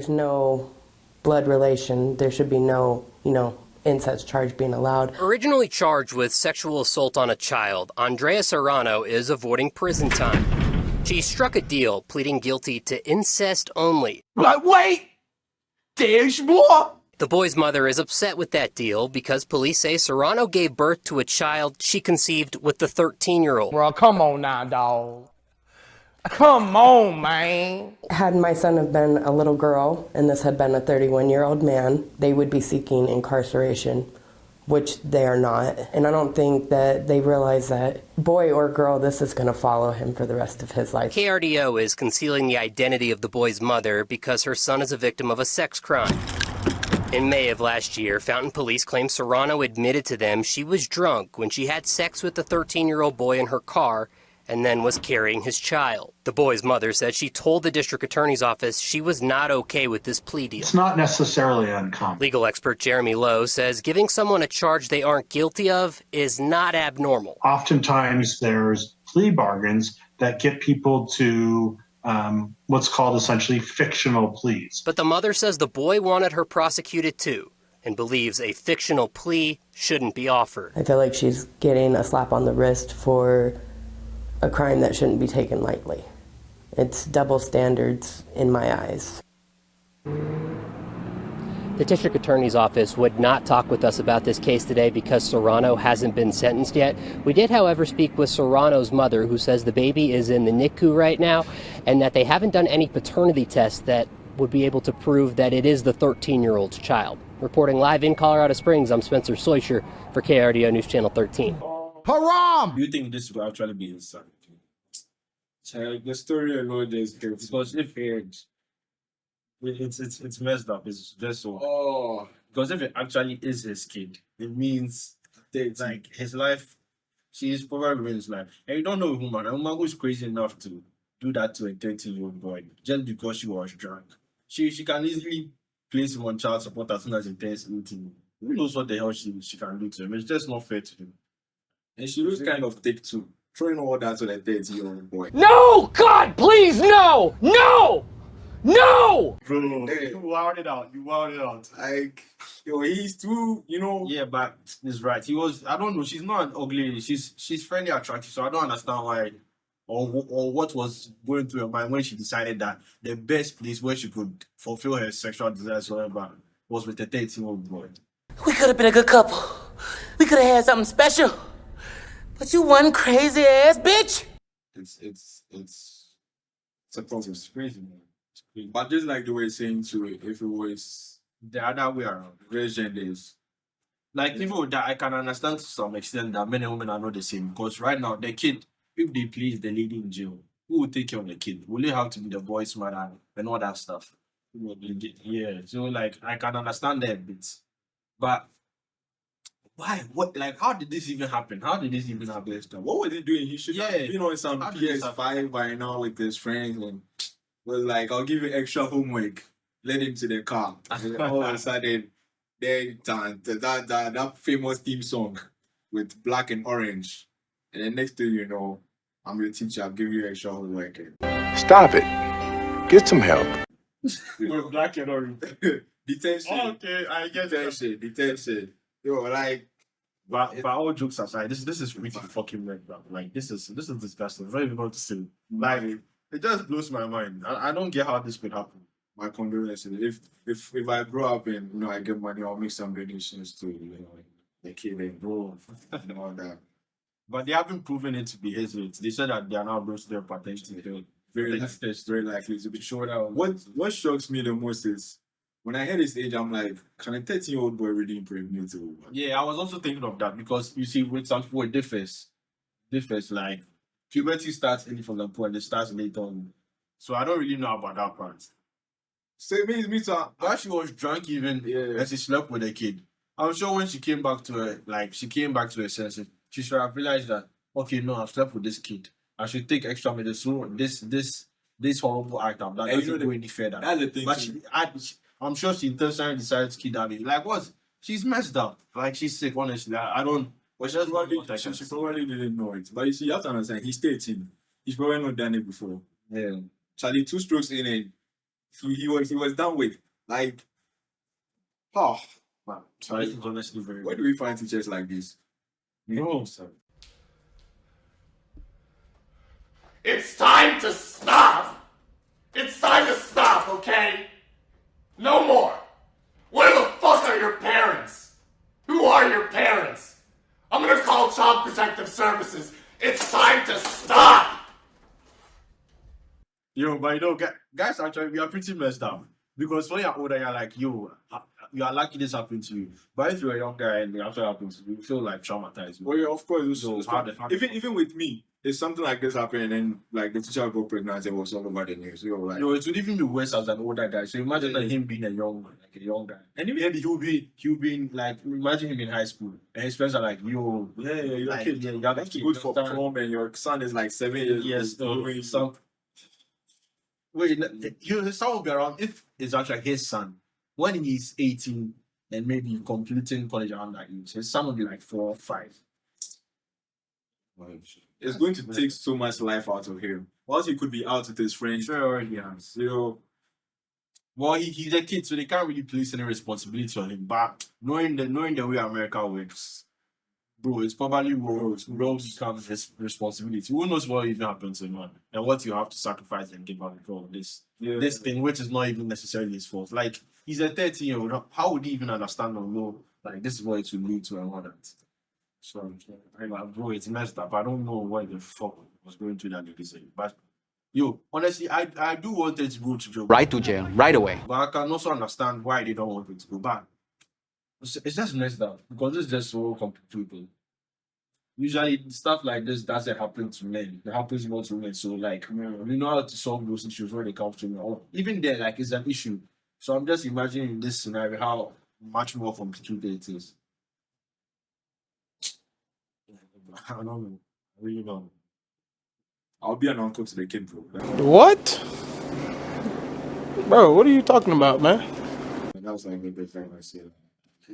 there's no blood relation, there should be no, incest charge being allowed. Originally charged with sexual assault on a child, Andrea Serrano is avoiding prison time. She struck a deal, pleading guilty to incest only. But wait! There's more! The boy's mother is upset with that deal because police say Serrano gave birth to a child she conceived with the 13-year-old. Bro, come on now, dog. Come on, man. Had my son have been a little girl and this had been a 31-year-old man, they would be seeking incarceration, which they are not. And I don't think that they realize that, boy or girl, this is going to follow him for the rest of his life. KRDO is concealing the identity of the boy's mother because her son is a victim of a sex crime. In May of last year, Fountain Police claimed Serrano admitted to them she was drunk when she had sex with the 13-year-old boy in her car and then was carrying his child. The boy's mother said she told the district attorney's office she was not okay with this plea deal. It's not necessarily uncommon. Legal expert Jeremy Lowe says giving someone a charge they aren't guilty of is not abnormal. Oftentimes there's plea bargains that get people to what's called essentially fictional pleas. But the mother says the boy wanted her prosecuted too and believes a fictional plea shouldn't be offered. I feel like she's getting a slap on the wrist for a crime that shouldn't be taken lightly. It's double standards in my eyes. The district attorney's office would not talk with us about this case today because Serrano hasn't been sentenced yet. We did, however, speak with Serrano's mother, who says the baby is in the NICU right now and that they haven't done any paternity tests that would be able to prove that it is the 13-year-old's child. Reporting live in Colorado Springs, I'm Spencer Soicher for KRDO News Channel 13. Haram! Do you think this will actually be insanity? The story alone is good because if it's messed up. It's just so. Oh, because if it actually is his kid, it means it's like his life. She's probably in his life, and you don't know a woman who's crazy enough to do that to a 13-year-old boy just because she was drunk. She can easily place him on child support as soon as he turns 18. Who knows what the hell she can do to him? It's just not fair to him. And she was kind of thick too, throwing all that to the 13-year-old boy. No! God, please, no! No! No! Bro, you wowed it out. Like, he's too, Yeah, but he's right. He was, I don't know, she's not an ugly lady. She's fairly attractive, so I don't understand why or what was going through her mind when she decided that the best place where she could fulfill her sexual desires or whatever was with a 13-year-old boy. We could have been a good couple. We could have had something special. But you one crazy ass bitch. It's a problem. It's crazy, man. But just like the way it's saying to it, if it was the other way around, gender is like even with that, I can understand to some extent that men and women are not the same. Because right now, the kid, if they place the lady in jail, who will take care of the kid? Will it have to be the boy's mother and all that stuff? Yeah, so like I can understand that bit. But why? What? Like, how did this even happen? What was he doing? He should have been on some PS5 by now with his friends and was like, I'll give you extra homework. Let him to the car. And all of a sudden, then that famous theme song with black and orange. And then next thing you know, I'm your teacher. I'll give you extra homework. Stop it. Get some help. With black and orange. Detention. Oh, okay, I get detention. Yo, like, but all jokes aside, this is really fucking weird, bro. Like, this is disgusting. I don't even know what to say. Like, it just blows my mind. I don't get how this could happen. My condolences. If I grow up and I get money, I'll make some donations to the kid and bro and all that. But they haven't proven it to be his age. They said that they are now brought their potential. Very likely to be showed out. What shocks me the most is when I heard his age, I'm like, can a 13-year-old boy really impregnate a woman? Yeah, I was also thinking of that because you see, with some people, it differs. Like, puberty starts early for the poor and it starts late on. So I don't really know about that part. So it means me too. But she was drunk even and she slept with a kid. I'm sure when she came back to her senses, she should have realized that, okay, no, I've slept with this kid. I should take extra medicine. This horrible act I'm not going to go any further. That's the thing. But I'm sure she intentionally decided to kidnap me. Like, what? She's messed up. Like, she's sick, honestly. I don't. But she probably didn't know it. But you see, you have to understand, he's 13. He's probably not done it before. Yeah. Charlie, 2 strokes in and he was done with. Like, oh man, Sorry, it's honestly very. where do we find teachers like this? No, sir. It's time to stop! It's time to stop, okay? No more! Where the fuck are your parents? Who are your parents? I'm gonna call Child Protective Services. It's time to stop! Yo, but you know, guys, actually, we are pretty messed up. Because when you're older, you're like, yo, you are lucky this happened to you. But if you're a young guy and it actually happens to you, you feel like traumatized. Well, yeah, of course. So So even with me, if something like this happened and then like the teacher got pregnant, it was all over the news. You know, like, Yo, it would even be worse as an older guy. So imagine like him being a young guy. And even he'll be in like, imagine him in high school. And his friends are like, yo, you're like, a kid. yeah, you You have to go for prom and your son is like 7 years yes, old. some. Wait, his son will be around if it's actually his son when he's 18 and maybe completing college around that age. His son will be like 4 or 5. It's going to take so much life out of him. Once he could be out with his friends, Sure, already has. you know, Well, he's a kid, so they can't really place any responsibility on him. But knowing the way America works, bro, it's probably roles becomes his responsibility. Who knows what even happens to him, man? And what you have to sacrifice and give up for this thing, which is not even necessarily his fault. Like, he's a 13-year-old. How would he even understand or know, like, this is what it will lead to and all that? So, like, bro, it's messed up. I don't know what the fuck was going through that nigga saying. But, yo, honestly, I do want it to go to jail. Right to jail, right away. But I can also understand why they don't want it to go back. It's just messed up because it's just so complicated. Usually stuff like this doesn't happen to men. It happens more to women. So like we know how to solve those issues when it comes to men. Or even there, like it's an issue. So I'm just imagining in this scenario how much more complicated it is. I don't know. I really don't. I'll be an uncle to the kid, bro. What? Bro, what are you talking about, man? That was like the best thing I said.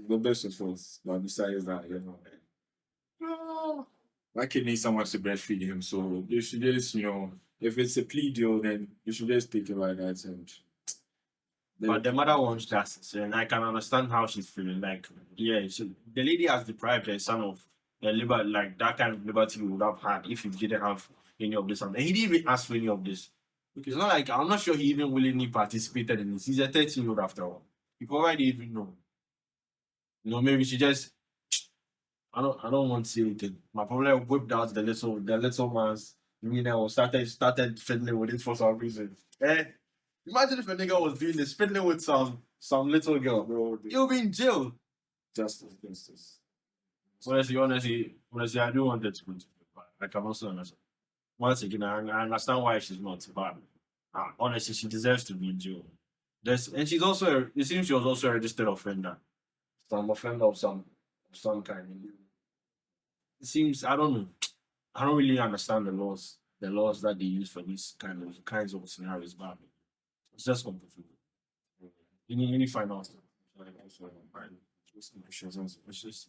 The best of us, but besides that, you know, my kid needs someone to breastfeed him. So you should just, you know, if it's a plea deal, then you should just take it like that. And But the mother wants justice, and I can understand how she's feeling. Like, yeah, the lady has deprived her son of the liberty, like that kind of liberty he would have had if he didn't have any of this. And he didn't even ask for any of this. It's not like I'm not sure he even willingly participated in this. He's a 13-year-old after all. He probably even know. You know, maybe she just. I don't want to say anything. My probably whipped out the little man's or started fiddling with it for some reason. Imagine if a nigga was doing this, fiddling with some little girl, bro. You'll be in jail. justice. Honestly, I do want that to continue. But I can also understand. Once again, I understand why she's not, but honestly, she deserves to be in jail. And she's also, it seems she was also a registered offender. Some offender of some kind. It seems, I don't know. I don't really understand the laws that they use for these kinds of scenarios, but it's just complicated. You need to find out. It's just